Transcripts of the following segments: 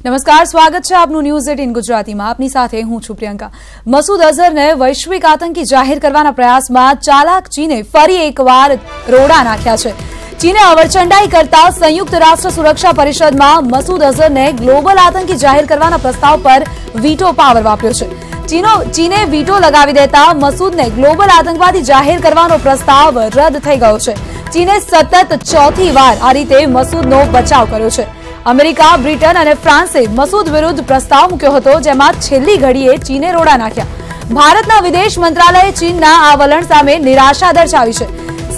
નમસ્કાર, સ્વાગત છે આપનું ન્યૂઝ 18 ગુજરાતીમાં। આપની સાથે હું છું પ્રિયંકા। મસૂદ અઝહરને વૈશ્વિક આતંકી જાહેર કરવાના પ્રયાસમાં ચાલાક ચીને ફરી એકવાર રોડા નાખ્યા છે। ચીને અવરચંડાઈ કરતા સંયુક્ત રાષ્ટ્ર સુરક્ષા પરિષદમાં મસૂદ અઝહરને ગ્લોબલ આતંકી જાહેર કરવાના પ્રસ્તાવ પર વીટો પાવર વાપર્યો છે। ચીને વીટો લગાવી દેતા મસૂદને ગ્લોબલ આતંકવાદી જાહેર કરવાનો પ્રસ્તાવ રદ થઈ ગયો છે। ચીને સતત ચોથી વાર આ રીતે મસૂદનો બચાવ કર્યો છે। અમેરિકા, બ્રિટન અને ફ્રાન્સે મસૂદ વિરુદ્ધ પ્રસ્તાવ મૂક્યો હતો, જેમાં છેલ્લી ઘડીએ ચીને રોડા નાખ્યા। ભારતના વિદેશ મંત્રાલયે ચીનના આ વલણ સામે નિરાશા દર્શાવી છે।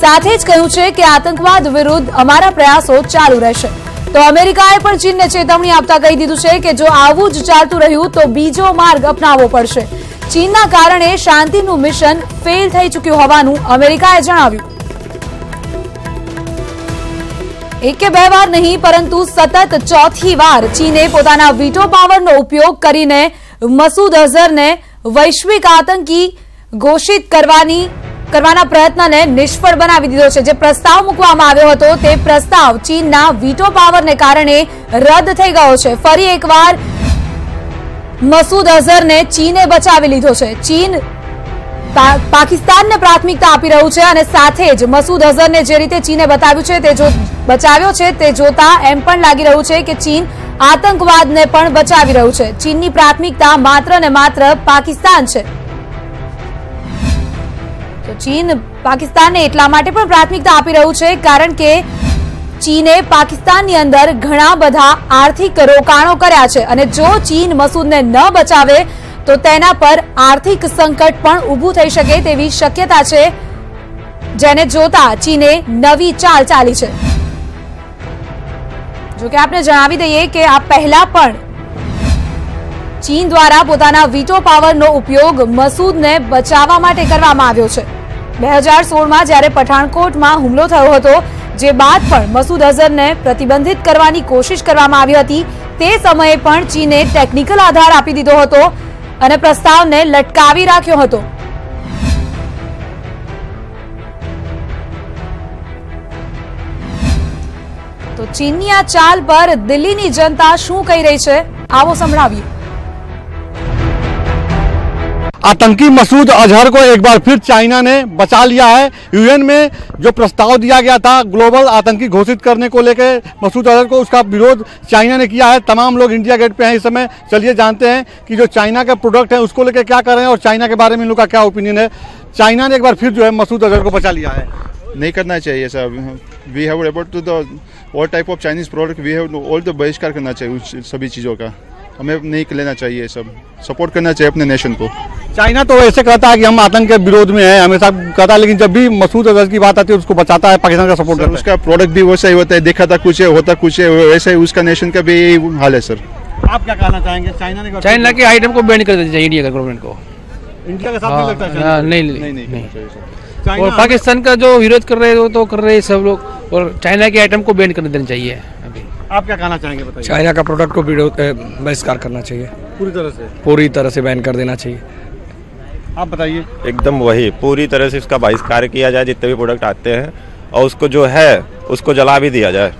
સાથે જ કહ્યું છે કે આતંકવાદ વિરુદ્ધ અમારા પ્રયાસો ચાલુ રહેશે। તો અમેરિકાએ પણ ચીનને ચેતવણી આપતા કહી દીધું છે કે જો આવું જ ચાલતું રહ્યું તો બીજો માર્ગ અપનાવવો પડશે। ચીનના કારણે શાંતિનું મિશન ફેલ થઈ ચૂક્યું હોવાનું અમેરિકાએ જણાવ્યું। एक के बे वार नहीं परंतु सतत चौथी वार चीने पोताना वीटो पावरनो उपयोग करीने मसूद अजहरने वैश्विक आतंकी घोषित करवाना प्रयत्नने निष्फळ बनावी दीधो छे। जे प्रस्ताव मूकवामां આવ્યો હતો તે પ્રસ્તાવ ચીનના વીટો પાવરને કારણે રદ થઈ ગયો છે। ફરી એકવાર મસૂદ અઝહરને ચીને બચાવી લીધો છે। ચીન પાકિસ્તાનને પ્રાથમિકતા આપી રહ્યું છે અને સાથે જ મસૂદ અઝહરને જે રીતે ચીને બચાવ્યો છે તે જોતા એમ પણ લાગી રહ્યું છે કે ચીન આતંકવાદને પણ બચાવી રહ્યું છે। ચીનની પ્રાથમિકતા માત્ર ને માત્ર પાકિસ્તાન છે। તો ચીન પાકિસ્તાનને એટલા માટે પણ પ્રાથમિકતા આપી રહ્યું છે કારણ કે ચીને પાકિસ્તાનની અંદર ઘણા બધા આર્થિક રોકાણો કર્યા છે અને જો ચીન મસૂદને ન બચાવે तो तेना पर आर्थिक संकट पण ऊभू थई शके तेवी शक्यता छे, जेने जोता चीने नवी चाल चाली छे। जो कि आपने जणावी दईए के आ पहला पण चीन द्वारा पोताना वीटो पावरनो उपयोग मसूदने बचाववा माटे करवामां आव्यो छे। 2016 में ज्यारे पठाणकोटमां हुमलो थयो हतो, जे बाद पण मसूद अजहरने प्रतिबंधित करवानी कोशिश करवामां आवी हती। ते समये पण चीने टेक्निकल आधार आपी दीधो हतो અને પ્રસ્તાવને લટકાવી રાખ્યો હતો। તો ચીનની આ ચાલ પર દિલ્હીની જનતા શું કહી રહી છે, આવો સંભળાવીએ। आतंकी मसूद अजहर को एक बार फिर चाइना ने बचा लिया है। यूएन में जो प्रस्ताव दिया गया था ग्लोबल आतंकी घोषित करने को लेकर मसूद अजहर को, उसका विरोध चाइना ने किया है। तमाम लोग इंडिया गेट पे हैं इस समय। चलिए जानते हैं कि जो चाइना का प्रोडक्ट है उसको लेकर क्या कर रहे हैं और चाइना के बारे में इन लोग का क्या ओपिनियन है। चाइना ने एक बार फिर जो है मसूद अजहर को बचा लिया है। नहीं करना चाहिए sir. We have about to the all type of Chinese product, we have all the बहिष्कार करना चाहिए सभी चीज़ों का। हमें नहीं लेना चाहिए, सब सपोर्ट करना चाहिए अपने नेशन को। चाइना तो ऐसे कहता है कि हम आतंक के विरोध में हैं, हमेशा कहता है, लेकिन जब भी मसूद अजहर की बात आती है उसको बचाता है, पाकिस्तान का सपोर्ट करता है। उसका प्रोडक्ट भी वैसा ही होता है, देखा था कुछ है, होता कुछ है, वैसे ही उसका नेशन का भी हाल है सर। आप क्या कहना चाहेंगे? चाइना के आइटम को बैन कर देना चाहिए इंडिया गवर्नमेंट को। इंडिया के साथ नहीं लगता है? नहीं। और पाकिस्तान का जो विरोध कर रहे हैं तो कर रहे हैं सब लोग, और चाइना के आइटम को बैन कर देना चाहिए। आप क्या कहना चाहेंगे बताइए? चाइना का प्रोडक्ट को बहिष्कार करना चाहिए, पूरी तरह से बैन कर देना चाहिए। आप बताइए। एकदम वही पूरी तरह से इसका बहिष्कार किया जाए, जितने भी प्रोडक्ट आते हैं, और उसको जो है उसको जला भी दिया जाए।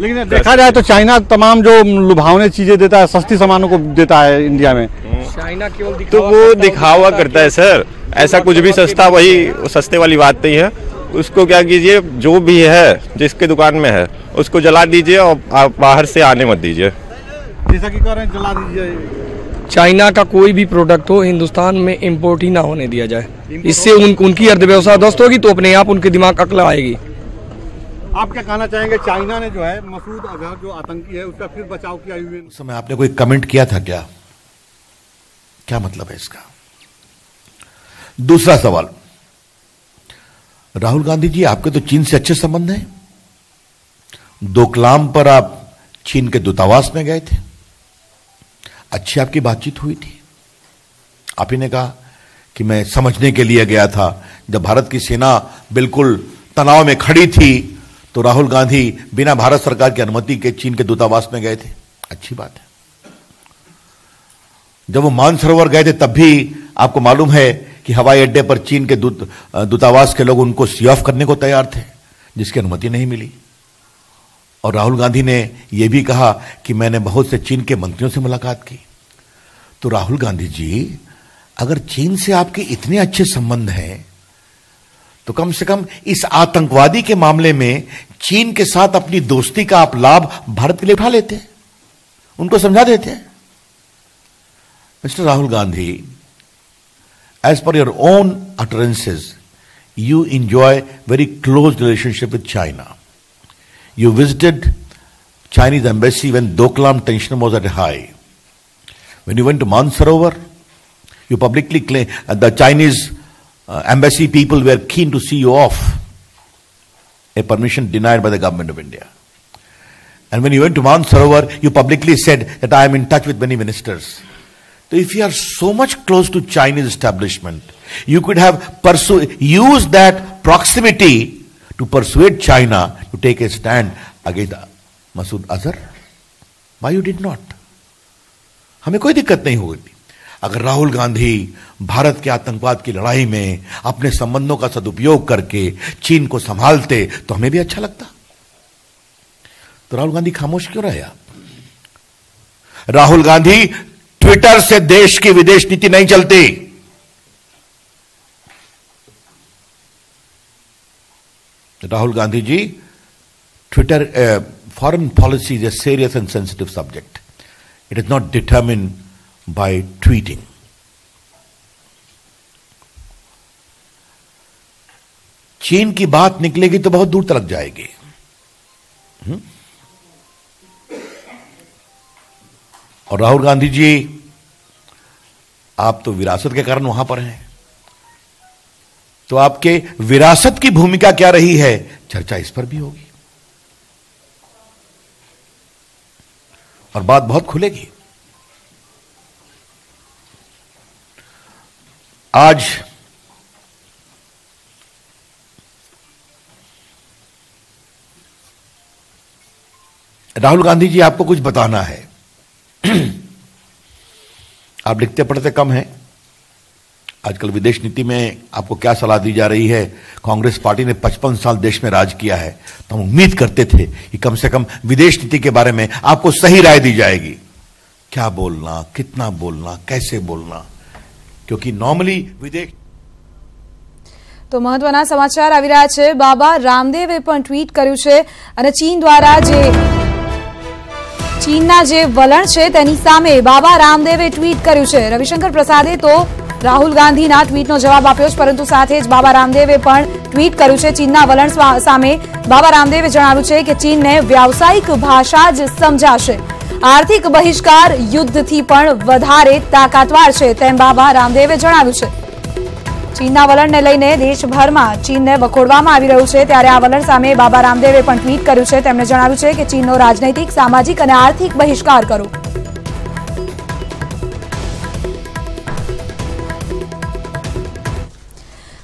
लेकिन देखा जाए तो चाइना तमाम जो लुभावने चीजें देता है, सस्ती सामानों को देता है इंडिया में। चाइना केवल तो वो दिखावा करता है सर, ऐसा कुछ भी सस्ता, वही सस्ते वाली बात नहीं है। उसको क्या कीजिए, जो भी है जिसके दुकान में है उसको जला दीजिए और आप बाहर से आने मत दीजिए। जैसा कि कह रहे हैं जला दीजिए। चाइना का कोई भी प्रोडक्ट हो हिंदुस्तान में इंपोर्ट ही ना होने दिया जाए, इससे उनकी अर्थव्यवस्था ध्वस्त होगी, तो अपने आप उनके दिमाग अकल आएगी। आप क्या कहना चाहेंगे? चाइना ने जो है मसूद अजहर जो आतंकी है उसका फिर बचाव किया। उस समय आपने कोई कमेंट किया था क्या? क्या मतलब है इसका? दूसरा सवाल, राहुल गांधी जी, आपके तो चीन से अच्छे संबंध हैं। डोकलाम पर आप चीन के दूतावास में गए थे, अच्छी आपकी बातचीत हुई थी। आप ही ने कहा कि मैं समझने के लिए गया था, जब भारत की सेना बिल्कुल तनाव में खड़ी थी तो राहुल गांधी बिना भारत सरकार की अनुमति के चीन के दूतावास में गए थे। अच्छी बात है। जब वो मानसरोवर गए थे तब भी आपको मालूम है कि हवाई अड्डे पर चीन के दूतावास के लोग उनको सी ऑफ करने को तैयार थे, जिसकी अनुमति नहीं मिली। और राहुल गांधी ने यह भी कहा कि मैंने बहुत से चीन के मंत्रियों से मुलाकात की। तो राहुल गांधी जी, अगर चीन से आपके इतने अच्छे संबंध हैं तो कम से कम इस आतंकवादी के मामले में चीन के साथ अपनी दोस्ती का आप लाभ भारत के लिए उठा लेते हैं, उनको समझा देते हैं। Mister Rahul Gandhi, as per your own utterances, you enjoy very close relationship with China. You visited Chinese embassy when Doklam tension was at a high. When you went to Mansarovar, you publicly claimed the Chinese embassy people were keen to see you off, a permission denied by the government of India. And when you went to Mansarovar, you publicly said that I am in touch with many ministers. So if you are so much close to Chinese establishment, you could have used that proximity to persuade China to take a stand against Masood Azhar. Why you did not? हमें कोई दिक्कत नहीं होगी अगर राहुल गांधी भारत के आतंकवाद की लड़ाई में अपने संबंधों का सदुपयोग करके चीन को संभालते, तो हमें भी अच्छा लगता। तो राहुल गांधी खामोश क्यों रहे आप? राहुल गांधी, ट्विटर से देश की विदेश नीति नहीं चलती। Rahul Gandhi ji, Twitter foreign policy is a serious and sensitive subject. It is not determined by tweeting. चीन की बात निकलेगी तो बहुत दूर तक जाएगी। और राहुल गांधी जी, आप तो विरासत के कारण वहां पर हैं, तो आपके विरासत की भूमिका क्या रही है, चर्चा इस पर भी होगी और बात बहुत खुलेगी। आज राहुल गांधी जी, आपको कुछ बताना है। आप लिखते पढ़ते कम हैं। आजकल विदेश नीति में आपको क्या सलाह दी जा रही है? कांग्रेस पार्टी ने 55 साल देश में राज किया है, तो हम उम्मीद करते थे कि कम से कम विदेश नीति के बारे में आपको सही राय दी जाएगी। क्या बोलना, कितना बोलना, कैसे बोलना, क्योंकि नॉर्मली विदेश। तो महत्वना समाचार આવી રહ્યા છે। બાબા રામદેવે પણ ટ્વીટ કર્યું છે અને ચીન દ્વારા જે ચીનના જે વલણ છે તેની સામે બાબા રામદેવે ટ્વીટ કર્યું છે। રવિશંકર પ્રસાદે તો રાહુલ ગાંધીના ટ્વીટનો જવાબ આપ્યો છે, પરંતુ સાથે જ બાબા રામદેવે પણ ટ્વીટ કર્યું છે। ચીનના વલણ સામે બાબા રામદેવે જણાવ્યું છે કે ચીનને વ્યાવસાયિક ભાષા જ સમજાશે, આર્થિક બહિષ્કાર યુદ્ધથી પણ વધારે તાકાતવાર છે, તેમ બાબા રામદેવે જણાવ્યું છે। ચીનના વલણને લઈને દેશભરમાં ચીનને વખોડવામાં આવી રહ્યું છે, ત્યારે આ વલણ સામે બાબા રામદેવે પણ ટ્વીટ કર્યું છે। તેમણે જણાવ્યું છે કે ચીનનો રાજનૈતિક, સામાજિક અને આર્થિક બહિષ્કાર કરો।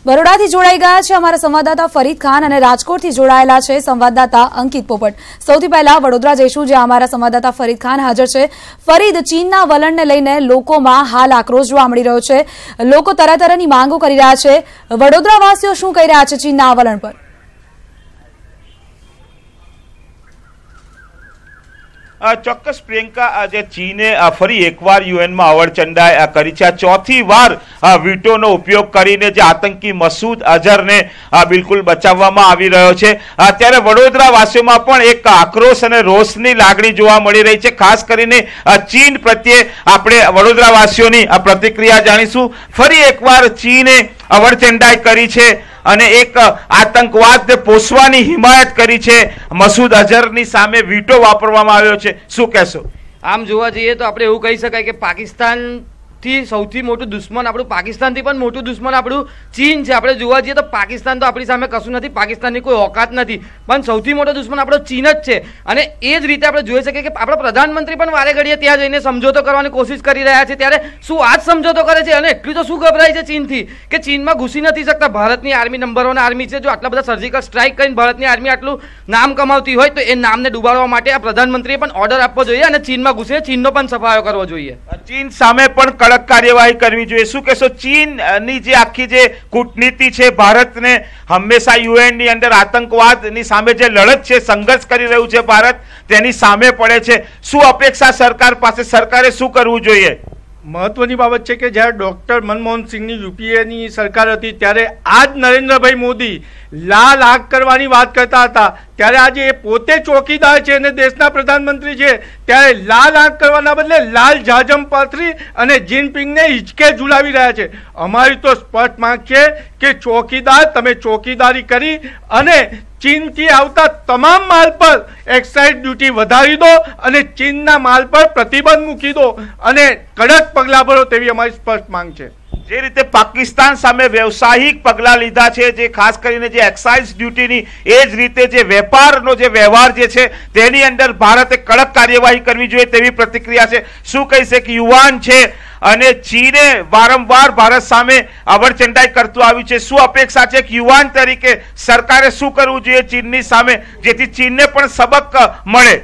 બરોડાથી જોડાઈ ગયા છે અમારા સંવાદદાતા ફરીદ ખાન અને રાજકોટથી જોડાયેલા છે સંવાદદાતા અંકિત પોપટ। સૌથી પહેલા વડોદરા જઈશું, જ્યાં અમારા સંવાદદાતા ફરીદ ખાન હાજર છે। ફરીદ, ચીનના વલણને લઈને લોકોમાં હાલ આક્રોશ જોવા મળી રહ્યો છે। લોકો તરહ તરહની માંગો કરી રહ્યા છે। વડોદરાવાસીઓ શું કહી રહ્યા છે ચીનના આ વલણ પર? ચોક્કસ પ્રિયંકા, આજે ચીને ફરી એકવાર યુએનમાં અવળચંડાઈ કરી છે। ચોથી વાર વીટોનો ઉપયોગ કરીને જે આતંકી મસૂદ અઝહરને બિલકુલ બચાવવામાં આવી રહ્યો છે। ત્યારે વડોદરાવાસીઓમાં પણ એક આક્રોશ અને રોષની લાગણી જોવા મળી રહી છે। ખાસ કરીને ચીન પ્રત્યે આપણે વડોદરાવાસીઓની પ્રતિક્રિયા જાણીશું। ફરી એકવાર ચીને અવળચંડાઈ કરી છે અને એક આતંકવાદને પોષવાની હિમાયત કરી છે। મસૂદ અઝહરની સામે વીટો વાપરવામાં આવ્યો છે, શું કહેશો? આમ જોવા જઈએ તો આપણે એવું કહી શકાય કે પાકિસ્તાનથી સૌથી મોટું દુશ્મન આપણું, પાકિસ્તાનથી પણ મોટું દુશ્મન આપણું ચીન છે। આપણે જોવા જઈએ તો પાકિસ્તાન તો આપણી સામે કશું નથી, પાકિસ્તાનની કોઈ औकात નથી, પણ સૌથી મોટો દુશ્મન આપણો ચીન જ છે। અને એ જ રીતે આપણે જોઈ શકીએ કે આપણા પ્રધાનમંત્રી પણ વારે ઘડીએ ત્યાં જઈને સમજોતો કરવાની કોશિશ કરી રહ્યા છે। ત્યારે શું આ જ સમજોતો કરે છે? અને એટલું તો શું ગભરાય છે ચીનથી કે ચીનમાં ઘૂસી નથી શકતા? ભારતની આર્મી નંબર 1 આર્મી છે। જો આટલા બધા સર્જિકલ સ્ટ્રાઇક કરીને ભારતની આર્મી આટલું નામ કમાવતી હોય તો એ નામને ડૂબાડવા માટે આ પ્રધાનમંત્રીએ પણ ઓર્ડર આપવો જોઈએ અને ચીનમાં ઘૂસે ચીનનો પણ સફાયો કરવો જોઈએ। ચીન સામે પણ કડક કડક કાર્યવાહી કરવી જોઈએ. શું કહેશો, ચીનની જે આખી જે કૂટનીતિ છે, ભારતને હંમેશા યુએનની અંદર આતંકવાદની સામે જે લડત છે, સંઘર્ષ કરી રહ્યું છે ભારત, તેની સામે પડે છે. શું અપેક્ષા સરકાર પાસે, સરકારે શું કરવું જોઈએ? મહત્વની બાબત છે કે જ્યારે ડોક્ટર મનમોહન સિંહની યુપીએની સરકાર હતી ત્યારે આજ નરેન્દ્રભાઈ મોદી લાલ આંખ કરવાની વાત કરતા હતા, ત્યારે આજે એ પોતે ચોકીદાર છે અને દેશના પ્રધાનમંત્રી છે, ત્યારે લાલ આંખ કરવાના બદલે લાલ જાજમ પાથરી અને જિનપિંગને હિંચકે ઝુલાવી રહ્યા છે. અમારી તો સ્પષ્ટ માંગ છે કે ચોકીદાર, તમે ચોકીદારી કરી અને ચીનથી આવતા તમામ માલ પર એક્સાઇઝ ડ્યુટી વધારી દો અને ચીનના માલ પર પ્રતિબંધ મૂકી દો અને કડક પગલાં ભરો, તેવી અમારી સ્પષ્ટ માંગ છે. જે રીતે પાકિસ્તાન સામે વ્યવસાયિક પગલાં લીધા છે, જે ખાસ કરીને જે એક્સાઇઝ ડ્યુટીની, એ જ રીતે જે વેપારનો જે વ્યવહાર જે છે તેની અંદર ભારતે કડક કાર્યવાહી કરવી જોઈએ તેવી પ્રતિક્રિયા છે. શું કહી છે કે યુવાન છે અને ચીને વારંવાર ભારત સામે અવરચંડાઈ કરતું આવ્યું છે. શું અપેક્ષા છે કે યુવાન તરીકે સરકારે શું કરવું જોઈએ ચીનની સામે, જેથી ચીનને પણ સબક મળે?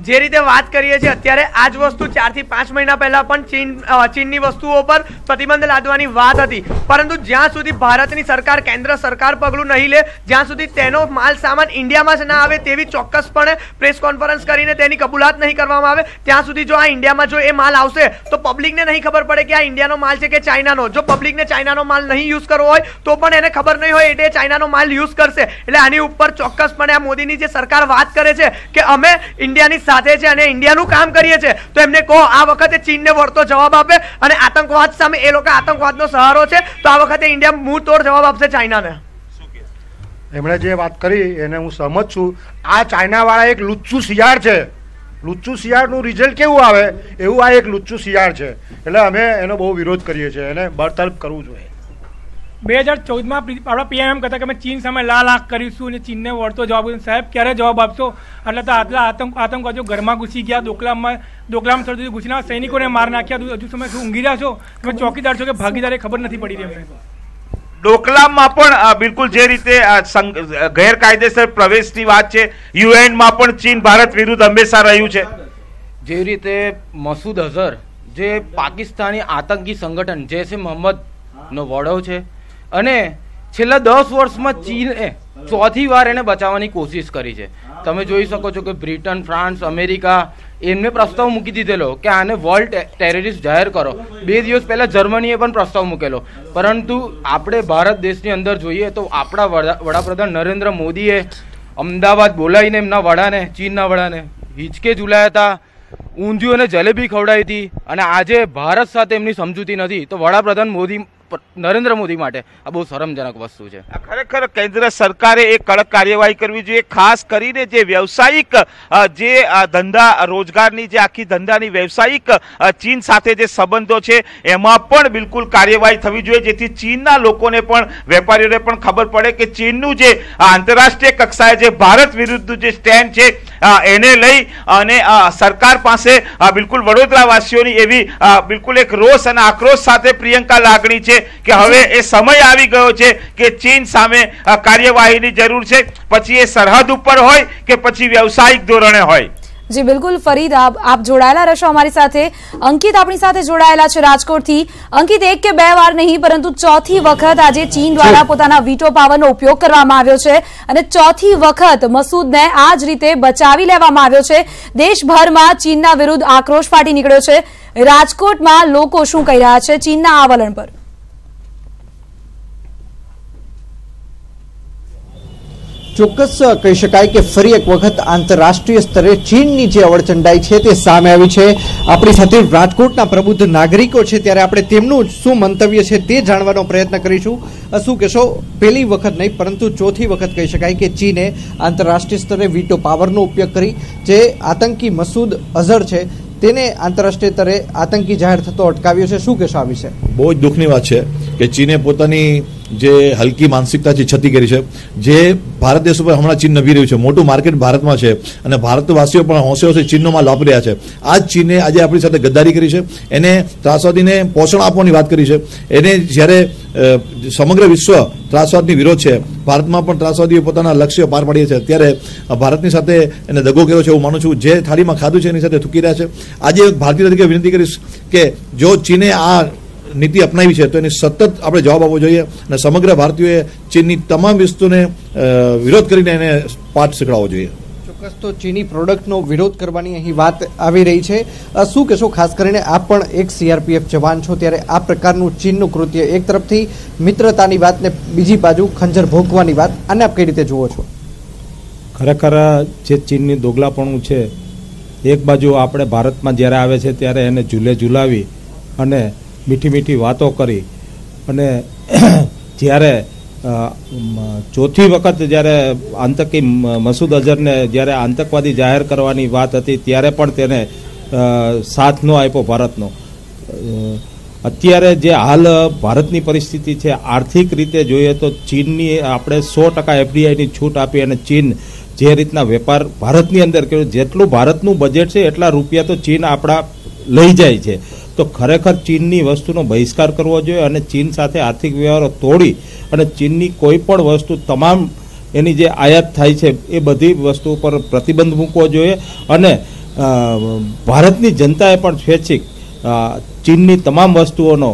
જે રીતે વાત કરીએ છીએ અત્યારે આ જ વસ્તુ 4 થી 5 મહિના પહેલા પણ ચીનની વસ્તુઓ પર પ્રતિબંધ લાદવાની વાત હતી, પરંતુ જ્યાં સુધી ભારતની સરકાર, કેન્દ્ર સરકાર પગલું નહીં લે, જ્યાં સુધી તેનો માલ સામાન ઇન્ડિયામાં ના આવે તેવી ચોક્કસપણે પ્રેસ કોન્ફરન્સ કરીને તેની કબૂલાત નહીં કરવામાં આવે, ત્યાં સુધી જો આ ઇન્ડિયામાં જો એ માલ આવશે તો પબ્લિકને નહીં ખબર પડે કે આ ઇન્ડિયાનો માલ છે કે ચાઇનાનો. જો પબ્લિકને ચાઇનાનો માલ નહીં યુઝ કરવો હોય તો પણ એને ખબર નહીં હોય એટલે ચાઇનાનો માલ યુઝ કરશે. એટલે આની ઉપર ચોક્કસપણે આ મોદીની જે સરકાર વાત કરે છે કે અમે ઇન્ડિયાની સાથે છે અને ઇન્ડિયાનું કામ કરીએ છીએ, તો એમને કહો આ વખતે ચીનને વળતો જવાબ આપે અને આતંકવાદ સામે, એ લોકો આતંકવાદનો સહારો છે, તો આ વખતે ઇન્ડિયા મુંહ તોડ જવાબ આપશે ચાઇનાને. એમણે જે વાત કરી એને હું સહમત છું. આ ચાઇના વાળા એક લુચ્ચું શિયાળ છે. લુચ્ચું શિયાળનું રિઝલ્ટ કેવું આવે એવું આ એક લુચ્ચું શિયાળ છે. એટલે અમે એનો બહુ વિરોધ કરીએ છીએ, એને બરતરફ કરવું જોઈએ. 2014માં આપણા પીએમ એમ કહેતા કે અમે ચીન સામે લાલ આંખ કરીશું અને ચીનને વળતો જવાબ. સાહેબ ક્યારે જવાબ આપશો? એટલે તો આટલા આતંકવાદીઓ ઘરમાં ઘૂસી ગયા, ડોકલામ સુધી ઘૂસીને સૈનિકોને માર નાખ્યા, હજુ તમે શું ઊંઘી રહ્યા છો? તમે ચોકીદાર છો કે ભાગીદાર એ ખબર નથી પડી રહી. ડોકલામમાં પણ બિલકુલ જે રીતે ગેરકાયદેસર પ્રવેશની વાત છે, યુએનમાં પણ ચીન ભારત વિરુદ્ધ હંમેશા રહ્યું છે. જે રીતે મસૂદ અઝહર જે પાકિસ્તાની આતંકી સંગઠન જૈશ એ મોહમ્મદ નો વડો છે અને છેલ્લા 10 વર્ષમાં ચીને ચોથી વાર એને બચાવવાની કોશિશ કરી છે. તમે જોઈ શકો છો કે બ્રિટન, ફ્રાન્સ, અમેરિકા એમને પ્રસ્તાવ મૂકી દીધેલો કે આને વર્લ્ડ ટેરરિસ્ટ જાહેર કરો. 2 દિવસ પહેલા જર્મનીએ પણ પ્રસ્તાવ મૂકેલો, પરંતુ આપણે ભારત દેશની અંદર જોઈએ તો આપણા વડાપ્રધાન નરેન્દ્ર મોદીએ અમદાવાદ બોલાવીને એમના વડાને, ચીનના વડાને હિંચકે ઝુલાયા હતા, ઊંધિયું અને જલેબી ખવડાવી હતી, અને આજે ભારત સાથે એમની સમજૂતી નથી. તો વડાપ્રધાન નરેન્દ્ર મોદી માટે આ બહુ શરમજનક વસ્તુ છે. ખરેખર કેન્દ્ર સરકારે એક કડક કાર્યવાહી કરવી જોઈએ, ખાસ કરીને જે વ્યવસાયિક જે ધંધા રોજગારની જે આખી ધંધાની વ્યવસાયિક ચીન સાથે જે સંબંધો છે એમાં પણ બિલકુલ કાર્યવાહી થવી જોઈએ, જેથી ચીનના લોકોને પણ, વેપારીઓને પણ ખબર પડે કે ચીનનું જે આંતરરાષ્ટ્રીય કક્ષાએ જે ભારત વિરુદ્ધ જે સ્ટેન્ડ છે એને લઈ અને સરકાર પાસે બિલકુલ વડોદરાવાસીઓની એવી બિલકુલ એક રોષ અને આક્રોશ સાથે પ્રિયંકા લાગણી છે કે હવે એ સમય આવી ગયો છે કે ચીન સામે કાર્યવાહીની જરૂર છે, પછી એ સરહદ ઉપર હોય કે પછી વ્યવસાયિક ધોરણે હોય. જી બિલકુલ ફરીદ, આપ જોડાયેલા રહેશો અમારી સાથે. અંકિત આપણી સાથે જોડાયેલા છે રાજકોટથી. અંકિત, 1 કે 2 વાર નહીં પરંતુ 4થી વખત આજે ચીન દ્વારા પોતાના વીટો પાવરનો ઉપયોગ કરવામાં આવ્યો છે અને 4થી વખત મસૂદને આ જ રીતે બચાવી લેવામાં આવ્યો છે. દેશભરમાં ચીનના વિરુદ્ધ આક્રોશ ફાટી નીકળ્યો છે. રાજકોટમાં લોકો શું કહી રહ્યા છે ચીનના આ વલણ પર? ચોક્કસ કહી શકાય કે ફરી એક વખત આંતરરાષ્ટ્રીય સ્તરે ચીનની જે અવળચંડાઈ છે તે સામે આવી છે. આપણી સાથે રાજકોટના પ્રબુદ્ધ નાગરિકો છે, ત્યારે આપણે તેમનું શું મંતવ્ય છે તે જાણવાનો પ્રયત્ન કરીશું. શું કહેશો? પહેલી વખત નહીં પરંતુ 4થી વખત કહી શકાય કે ચીને આંતરરાષ્ટ્રીય સ્તરે વીટો પાવરનો ઉપયોગ કરી જે આતંકી મસૂદ અઝહર છે તેને આંતરરાષ્ટ્રીય સ્તરે આતંકી જાહેર થતો અટકાવ્યો છે. શું કહેશો આ વિશે? બહુ જ દુઃખની વાત છે કે ચીને પોતાની જે હલકી માનસિકતાથી છતી કરી છે, જે ભારત દેશ ઉપર હમણાં ચીન નભી રહ્યું છે. મોટું માર્કેટ ભારતમાં છે અને ભારતવાસીઓ પણ હોંશે હોંશે ચીનનો માલ વાપરી રહ્યા છે. આ જ ચીને આજે આપણી સાથે ગદ્દારી કરી છે, એને ત્રાસવાદીને પોષણ આપવાની વાત કરી છે. એને જ્યારે સમગ્ર વિશ્વ ત્રાસવાદની વિરોધ છે, ભારતમાં પણ ત્રાસવાદીઓ પોતાના લક્ષ્યો પાર પાડીએ છે, ત્યારે ભારતની સાથે એને દગો કર્યો છે એવું માનું છું. જે થાળીમાં ખાધું છે એની સાથે થૂકી રહ્યા છે. આજે ભારતીય તરીકે વિનંતી કરીશ કે જો ચીને આ નીતિ અપનાવી છે તો એની સતત આપણે જવાબ આપવો જોઈએ અને સમગ્ર ભારતીયોએ ચીનની તમામ વસ્તુને વિરોધ કરીને એને પાઠ શીખવાડવો જોઈએ. ચોક્કસ તો ચીની પ્રોડક્ટનો વિરોધ કરવાની અહીં વાત આવી રહી છે. શું કહેશો, ખાસ કરીને આપ પણ એક સીઆરપીએફ જવાન છો, ત્યારે આ પ્રકારનું ચીનનું કૃત્ય, એક તરફથી મિત્રતાની વાત ને બીજી બાજુ ખંજર ભોંકવાની વાત, આને આપ કઈ રીતે જુઓ છો? ખરેખર જે ચીનની દોગલાપણું છે, એક બાજુ આપણે ભારતમાં જ્યારે આવે છે ત્યારે એને ઝૂલે ઝૂલાવી અને મીઠી મીઠી વાતો કરી અને જ્યારે ચોથી વખત જ્યારે આતંકી મસૂદ અઝહરને જ્યારે આતંકવાદી જાહેર કરવાની વાત હતી ત્યારે પણ તેને સાથ ન આપ્યો ભારતનો. અત્યારે જે હાલ ભારતની પરિસ્થિતિ છે, આર્થિક રીતે જોઈએ તો ચીનની આપણે 100% FDIની છૂટ આપી અને ચીન જે રીતના વેપાર ભારતની અંદર કર્યો, જેટલું ભારતનું બજેટ છે એટલા રૂપિયા તો ચીન આપણા લઈ જાય છે. તો ખરેખર ચીનની વસ્તુનો બહિષ્કાર કરવો જોઈએ અને ચીન સાથે આર્થિક વ્યવહારો તોડી અને ચીનની કોઈ પણ વસ્તુ, તમામ એની જે આયાત થાય છે એ બધી વસ્તુ પર પ્રતિબંધ મૂકવો જોઈએ અને ભારતની જનતાએ પણ સ્વૈચ્છિક ચીનની તમામ વસ્તુઓનો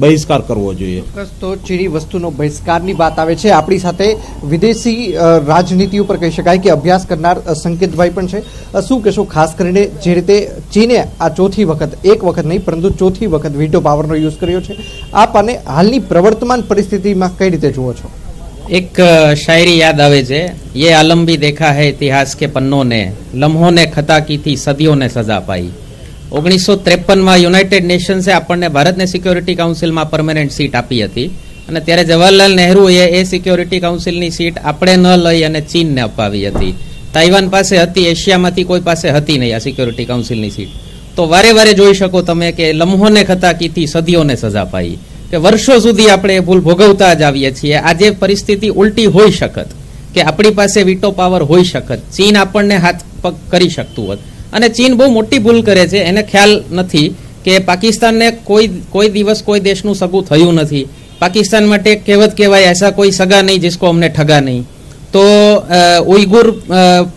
બહિષ્કાર કરવો જોઈએ. ચોક્કસ તો ચીની વસ્તુનો બહિષ્કારની વાત આવે છે. આપણી સાથે વિદેશી રાજનીતિ ઉપર કહી શકાય કે અભ્યાસ કરનાર સંકેતભાઈ પણ છે. શું કહેશો, ખાસ કરીને જે રીતે ચીને આ ચોથી વખત, એક વખત નહીં પરંતુ ચોથી વખત વીટો પાવરનો યુઝ કર્યો છે, આપ આને હાલની પ્રવર્તમાન પરિસ્થિતિમાં કઈ રીતે જુઓ છો? એક શાયરી યાદ આવે છે, ये आलम भी देखा है इतिहास के पन्नों ने, लम्हों ने खता की थी सदियों ने सजा पाई. 1953માં યુનાઇટેડ નેશન્સે આપણને ભારતને સિક્યોરિટી કાઉન્સિલમાં પરમેનન્ટ સીટ આપી હતી અને ત્યારે જવાહરલાલ નહેરુએ એ સિક્યોરિટી કાઉન્સિલની સીટ આપણે ન લઈ અને ચીનને અપાવી હતી. તાઇવાન પાસે હતી, એશિયામાંથી કોઈ પાસે હતી નહીં આ સિક્યોરિટી કાઉન્સિલની સીટ. તો વારે વારે જોઈ શકો તમે કે લમ્હોને ખતા કીથી સદીઓને સજા પાઈ, કે વર્ષો સુધી આપણે એ ભૂલ ભોગવતા જ આવીએ છીએ. આજે પરિસ્થિતિ ઉલટી હોઈ શકત કે આપણી પાસે વીટો પાવર હોઈ શકત, ચીન આપણને હાથ પગ કરી શકતું હોત. અને ચીન બહુ મોટી ભૂલ કરે છે, એને ખ્યાલ નથી કે પાકિસ્તાનને કોઈ દિવસ કોઈ દેશનું સગું થયું નથી. પાકિસ્તાન માટે એક કહેવત કહેવાય, ऐसा कोई सगा नहीं जिसको हमने ठगा नहीं. તો ઉઈગુર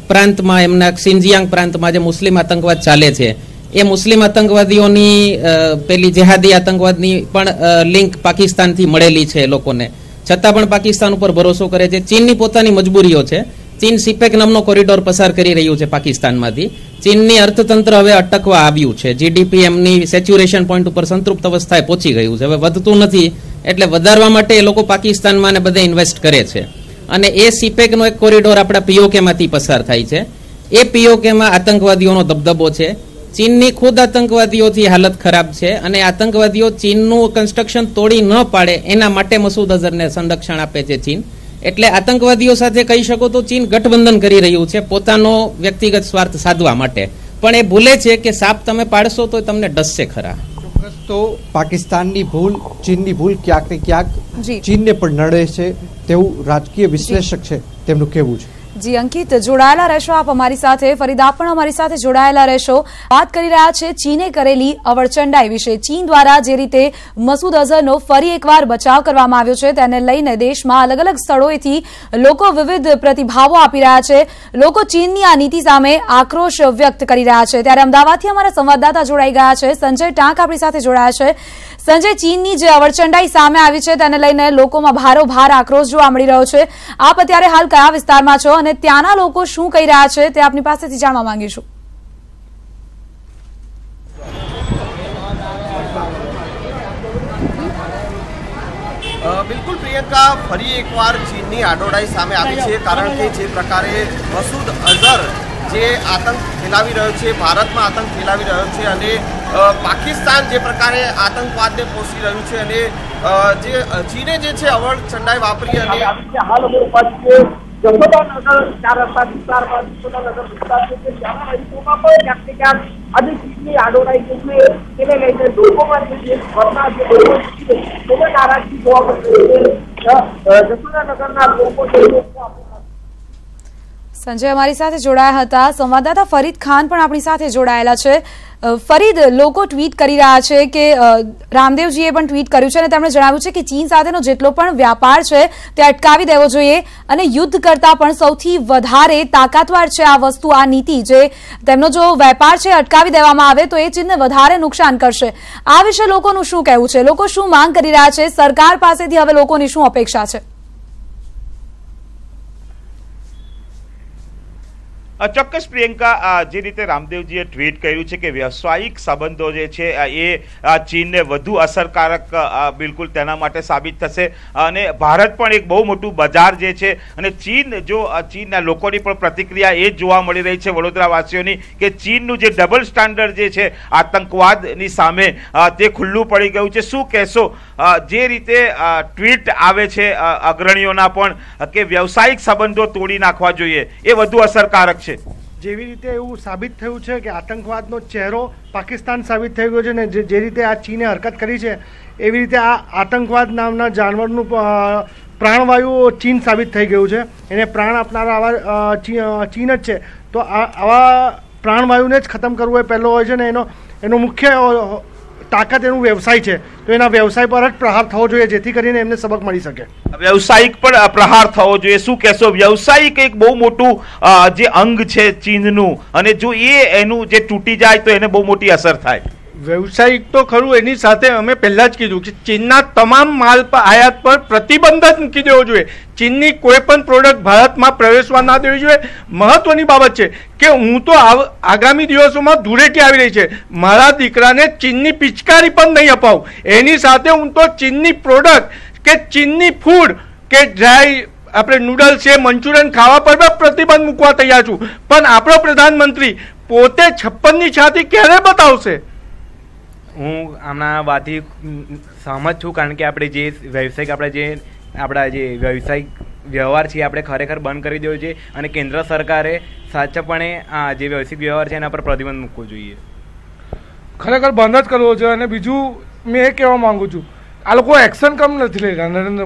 પ્રાંતમાં, એમના સિન્જિયાંગ પ્રાંતમાં જે મુસ્લિમ આતંકવાદ ચાલે છે, એ મુસ્લિમ આતંકવાદીઓની પેલી જેહાદી આતંકવાદની પણ લિંક પાકિસ્તાનથી મળેલી છે લોકોને, છતાં પણ પાકિસ્તાન ઉપર ભરોસો કરે છે. ચીનની પોતાની મજબૂરીઓ છે. ચીન સિપેક નામનો કોરિડોર પસાર કરી રહ્યું છે પાકિસ્તાનમાંથી. ચીનની અર્થતંત્ર હવે અટકવા આવ્યું છે. જીડીપી એમની સેચ્યુરેશન પોઈન્ટ ઉપર સંતૃપ્ત અવસ્થાએ પહોંચી ગયું છે, હવે વધતું નથી. એટલે વધારવા માટે એ લોકો પાકિસ્તાનમાં ને બધે ઇન્વેસ્ટ કરે છે અને એ સિપેકનો એક કોરિડોર આપણા પીઓકેમાંથી પસાર થાય છે. એ પીઓકેમાં આતંકવાદીઓનો દબદબો છે. ચીનની ખુદ આતંકવાદીઓથી હાલત ખરાબ છે અને આતંકવાદીઓ ચીનનું કન્સ્ટ્રક્શન તોડી ન પાડે એના માટે મસૂદ અઝહરને સંરક્ષણ આપે છે ચીન. એટલે આતંકવાદીઓ સાથે કહી શકો તો ચીન ગઠબંધન કરી રહ્યું છે પોતાનો વ્યક્તિગત સ્વાર્થ સાધવા માટે, પણ એ ભૂલે છે કે સાપ તમે પાડશો તો તમને ડસશે ખરા. ચોક્કસ તો પાકિસ્તાનની ભૂલ, ચીનની ભૂલ ક્યાંક ને ક્યાંક ચીનને પણ નડે છે તેવું રાજકીય વિશ્લેષક છે તેમનું કહેવું છે. જી અંકિત, જોડાયેલા રહેશો આપ અમારી સાથે, ફરીદ આપ પણ અમારી સાથે જોડાયેલા રહેશો. વાત કરી રહ્યા છે ચીને કરેલી અવળચંડાઈ વિશે. ચીન દ્વારા જે રીતે મસૂદ અઝહરનો ફરી એકવાર બચાવ કરવામાં આવ્યો છે તેને લઈને દેશમાં અલગ અલગ સ્થળોએથી લોકો વિવિધ પ્રતિભાવો આપી રહ્યા છે. લોકો ચીનની આ નીતિ સામે આક્રોશ વ્યક્ત કરી રહ્યા છે. ત્યારે અમદાવાદથી અમારા સંવાદદાતા જોડાઈ ગયા છે, સંજય ટાંક આપણી સાથે જોડાયા છે. સંજય, ચીનની જે અવળચંડાઈ સામે આવી છે તેને લઈને લોકોમાં ભારોભાર આક્રોશ જોવા મળી રહ્યો છે. આપ અત્યારે હાલ કયા વિસ્તારમાં છો અને ત્યાંના લોકો શું કહી રહ્યા છે તે આપની પાસેથી જાણવા માંગીશું. બિલકુલ પ્રિયંકા, ફરી એકવાર ચીનની આડોડાઈ સામે આવી છે, કારણ કે જે પ્રકારે મસૂદ અઝહર જે આતંક ફેલાવી રહ્યો છે, ભારતમાં આતંક ફેલાવી રહ્યો છે અને પાકિસ્તાન જે પ્રકારે આતંકવાદને પોષી રહ્યું છે અને જે ચીને જે છે અવળચંડાઈ વાપરી અને હાલ અમે ઉભા છીએ જશોદાનગર 4 રસ્તા વિસ્તારમાં જશોદાનગર વિસ્તાર છે કે જ્યાં રહીશોમાં પણ ક્યાંક ને ક્યાંક આજે ચીનની આડોડાઈ જે છે તેને લઈને લોકોમાં જે ઘરના જે લોકો છે તેને નારાજગી જોવા મળી રહી છે। જશોદાનગરના લોકો જે સંજય અમારી સાથે જોડાયા હતા। સંવાદદાતા ફરીદ ખાન પણ આપણી સાથે જોડાયેલા છે। ફરીદ, લોકો ટ્વીટ કરી રહ્યા છે કે રામદેવજીએ પણ ટ્વીટ કર્યું છે અને તેમણે જણાવ્યું છે કે ચીન સાથેનો જેટલો પણ વ્યાપાર છે તે અટકાવી દેવો જોઈએ અને યુદ્ધ કરતા પણ સૌથી વધારે તાકાતવાર છે આ વસ્તુ, આ નીતિ જે તેમનો જો વેપાર છે અટકાવી દેવામાં આવે તો એ ચીનને વધારે નુકસાન કરશે। આ વિશે લોકોનું શું કહેવું છે? લોકો શું માંગ કરી રહ્યા છે? સરકાર પાસેથી હવે લોકોની શું અપેક્ષા છે? ચોક્કસ પ્રિયંકા, જે રીતે રામદેવજીએ ટ્વીટ કર્યું છે કે વ્યવસાયિક સંબંધો જે છે એ ચીનને વધુ અસરકારક બિલકુલ તેના માટે સાબિત થશે અને ભારત પણ એક બહુ મોટું બજાર જે છે અને ચીનના લોકોની પણ પ્રતિક્રિયા એ જ જોવા મળી રહી છે વડોદરાવાસીઓની કે ચીનનું જે ડબલ સ્ટાન્ડર્ડ જે છે આતંકવાદની સામે તે ખુલ્લું પડી ગયું છે। શું કહેશો? જે રીતે ટ્વીટ આવે છે અગ્રણીઓના પણ કે વ્યવસાયિક સંબંધો તોડી નાખવા જોઈએ એ વધુ અસરકારક છે। જેવી રીતે એવું સાબિત થયું છે કે આતંકવાદનો ચહેરો પાકિસ્તાન સાબિત થઈ ગયો છે ને જે રીતે આ ચીને હરકત કરી છે એવી રીતે આ આતંકવાદ નામના જાનવરનું પ્રાણવાયુ ચીન સાબિત થઈ ગયું છે। એને પ્રાણ આપનારા આવા ચીન જ છે। તો આવા પ્રાણવાયુને જ ખતમ કરવું એ પહેલો હોય છે ને એનો મુખ્ય તાકાત એનું વ્યવસાય છે। તો એના વ્યવસાય પર જ પ્રહાર થવો જોઈએ જેથી કરીને એમને સબક મળી શકે। વ્યવસાયિક પણ પ્રહાર થવો જોઈએ। શું કહેશો? વ્યવસાયિક એક બહુ મોટું જે અંગ છે ચીનનું અને જો એનું જે તૂટી જાય તો એને બહુ મોટી અસર થાય। વ્યવસાયિક તો ખરું, એની સાથે અમે પહેલા જ કીધું કે ચીનના તમામ માલ પર આયાત પર પ્રતિબંધ જ મૂકી દેવો જોઈએ। ચીનની કોઈ પણ પ્રોડક્ટ ભારતમાં પ્રવેશવા ના દેવી જોઈએ। મહત્વની બાબત છે કે હું તો આગામી દિવસોમાં ધૂળેટી આવી રહી છે, મારા દીકરાને ચીનની પિચકારી પણ નહીં અપાવું। એની સાથે હું તો ચીનની પ્રોડક્ટ કે ચીનની ફૂડ કે ડ્રાય આપણે નૂડલ્સ છે, મંચુરિયન ખાવા પર પણ પ્રતિબંધ મૂકવા તૈયાર છું। પણ આપણો પ્રધાનમંત્રી પોતે 56ની છાતી ક્યારે બતાવશે? હું આમના વાતથી સહમત છું, કારણ કે આપણે જે વ્યવસાયિક આપણા જે વ્યવસાયિક વ્યવહાર છે આપણે ખરેખર બંધ કરી દેવો જોઈએ અને કેન્દ્ર સરકારે સાચપણે આ જે વ્યવસાયિક વ્યવહાર છે એના પર પ્રતિબંધ મૂકવો જોઈએ। ખરેખર બંધ જ કરવો જોઈએ। અને બીજું મેં એ કહેવા માંગુ છું, આ લોકો એક્શન કેમ નથી લઈ રહ્યા? નરેન્દ્ર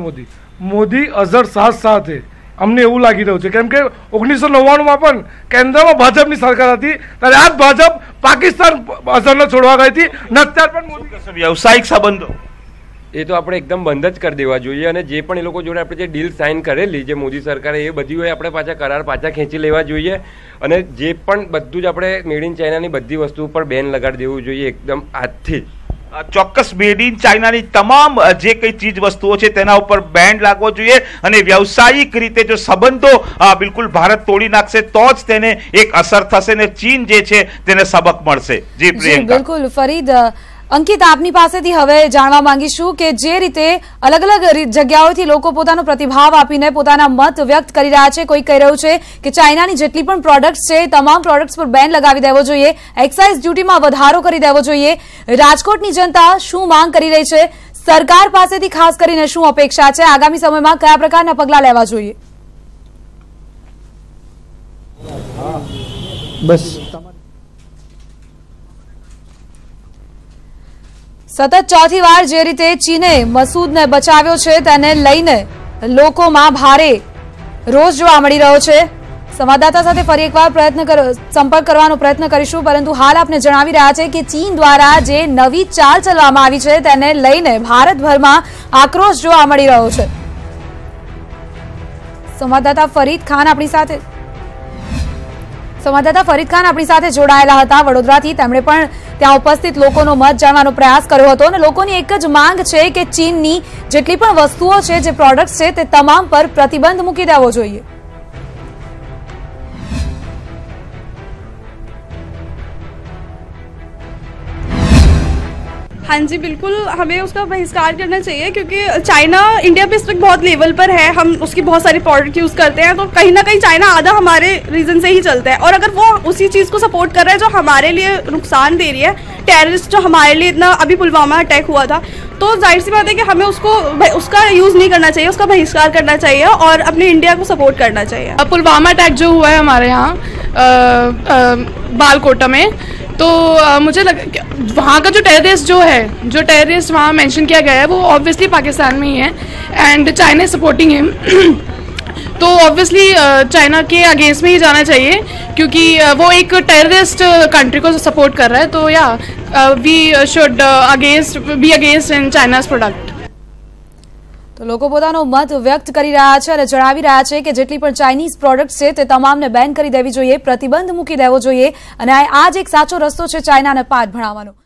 મોદી અઝહર શાહ સાથે અમને એવું લાગી રહ્યું છે કેમ કે 1999માં પણ કેન્દ્રમાં ભાજપની સરકાર હતી ત્યારે આ ભાજપ પાકિસ્તાન અઝહરને છોડવા ગઈ હતી અને અત્યારે પણ મોદી વ્યવસાયિક સંબંધો એ તો આપણે એકદમ બંધ જ કરી દેવા જોઈએ અને જે પણ એ લોકો જોડે આપણે જે ડીલ સાઇન કરેલી જે મોદી સરકારે એ બધી હોય આપણે પાછા કરાર પાછા ખેંચી લેવા જોઈએ અને જે પણ બધું જ આપણે મેડ ઇન ચાઇનાની બધી વસ્તુ ઉપર બેન લગાડી દેવું જોઈએ એકદમ આજથી જ। ચોક્કસ મેડ ઇન ચાઇનાની તમામ જે કઈ ચીજ વસ્તુઓ છે તેના ઉપર બેન લાગવો જોઈએ અને વ્યવસાયિક રીતે જો સંબંધો બિલકુલ ભારત તોડી નાખશે તો જ તેને એક અસર થશે ને ચીન જે છે તેને સબક મળશે। જી પ્રિયંકા, બિલકુલ ફરીદ। અંકિત, આપની પાસેથી હવે જાણવા માંગીશું કે જે રીતે અલગ અલગ જગ્યાઓથી લોકો પોતાનો પ્રતિભાવ આપીને પોતાના મત વ્યક્ત કરી રહ્યા છે। કોઈ કહી રહ્યું છે કે ચાઇનાની જેટલી પણ પ્રોડક્ટ્સ છે તમામ પ્રોડક્ટ્સ પર બેન લગાવી દેવો જોઈએ, એક્સાઇઝ ડ્યુટીમાં વધારો કરી દેવો જોઈએ। રાજકોટની જનતા શું માંગ કરી રહી છે? સરકાર પાસેથી ખાસ કરીને શું અપેક્ષા છે? આગામી સમયમાં કયા પ્રકારના પગલાં લેવા જોઈએ? બસ સતત ચોથી વાર જે રીતે ચીને મસૂદને બચાવ્યો છે તેને લઈને લોકોમાં ભારે રોષ જોવા મળી રહ્યો છે। સંવાદદાતા સાથે ફરી એકવાર સંપર્ક કરવાનો પ્રયત્ન કરીશું, પરંતુ હાલ આપને જણાવી રહ્યા છે કે ચીન દ્વારા જે નવી ચાલ ચલાવવામાં આવી છે તેને લઈને ભારતભરમાં આક્રોશ જોવા મળી રહ્યો છે। સંવાદદાતા ફરીદ ખાન આપણી સાથે જોડાયેલા હતા વડોદરાથી। તેમણે પણ ત્યાં ઉપસ્થિત લોકોનો મત જાણવાનો પ્રયાસ કર્યો હતો અને લોકોની એક જ માંગ છે કે ચીનની જેટલી પણ વસ્તુઓ છે, જે પ્રોડક્ટ્સ છે તે તમામ પર પ્રતિબંધ મૂકી દેવો જોઈએ। हाँ जी बिल्कुल, हमें उसका बहिष्कार करना चाहिए क्योंकि चाइना इंडिया पे इस वक्त बहुत लेवल पर है। हम उसकी बहुत सारी प्रोडक्ट यूज़ करते हैं तो कहीं ना कहीं चाइना आधा हमारे रीजन से ही चलता है और अगर वो उसी चीज़ को सपोर्ट कर रहा है जो हमारे लिए नुकसान दे रही है, टेररिस्ट जो हमारे लिए इतना अभी पुलवामा अटैक हुआ था, तो जाहिर सी बात है कि हमें उसका यूज़ नहीं करना चाहिए, उसका बहिष्कार करना चाहिए और अपने इंडिया को सपोर्ट करना चाहिए। पुलवामा अटैक जो हुआ है हमारे यहाँ बालकोटा में, तो मुझे लगा वहाँ का जो टेररिस्ट वहाँ मेंशन किया गया है वो ऑब्वियसली पाकिस्तान में ही है एंड चाइना सपोर्टिंग हिम। तो ऑब्वियसली चाइना के अगेंस्ट में ही जाना चाहिए क्योंकि वो एक टेररिस्ट कंट्री को सपोर्ट कर रहा है। तो या we should be against in China's product. તો લોકો પોતાનો મત વ્યક્ત કરી રહ્યા છે અને જણાવી રહ્યા છે કે જેટલી પણ ચાઇનીઝ પ્રોડક્ટ છે તે તમામને બેન કરી દેવી જોઈએ, પ્રતિબંધ મૂકી દેવો જોઈએ અને આ જ એક સાચો રસ્તો છે ચાઇનાને પાઠ ભણાવવાનો।